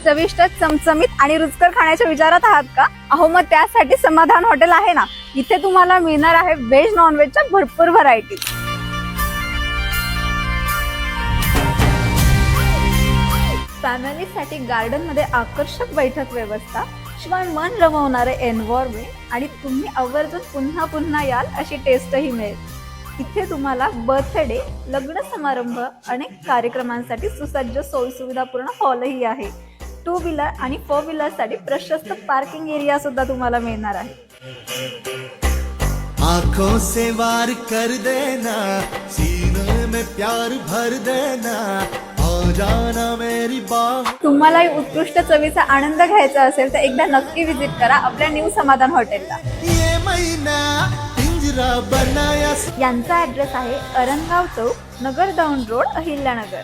चविष्ट, चमचमीत आणि रुचकर खाण्याच्या विचारात आहात का? अहो मग त्यासाठी समाधान हॉटेल आहे ना. इथे तुम्हाला मिळणार आहे व्हेज नॉन व्हेजच्या भरपूर व्हरायटी. फॅमिलीसाठी गार्डन मध्ये आकर्षक बैठक व्यवस्था, शिवाय मन रमवणारे एन्व्हायरमेंट आणि तुम्ही आवर्जून पुन्हा पुन्हा याल अशी टेस्टही मिळेल. इथे तुम्हाला बर्थडे, लग्न समारंभ, अनेक कार्यक्रमांसाठी सुसज्ज सोयीसुविधापूर्ण हॉलही आहे. 2 व्हीलर आणि 4 व्हीलर साठी प्रशस्त पार्किंग एरिया सुद्धा तुम्हाला मिळणार आहे. आंखों से वार कर देना, सीने में प्यार भर देना, आ जाना मेरी बाह. तुम्हालाही उत्कृष्ट चवीचा आनंद घ्यायचा असेल तर एकदा नक्की विजिट करा आपल्या न्यू समाधान हॉटेलला. ये महिना पिंजरा बनाया. यांचा ऍड्रेस आहे अरणगाव चौक, नगर दौंड रोड, अहिल्यानगर.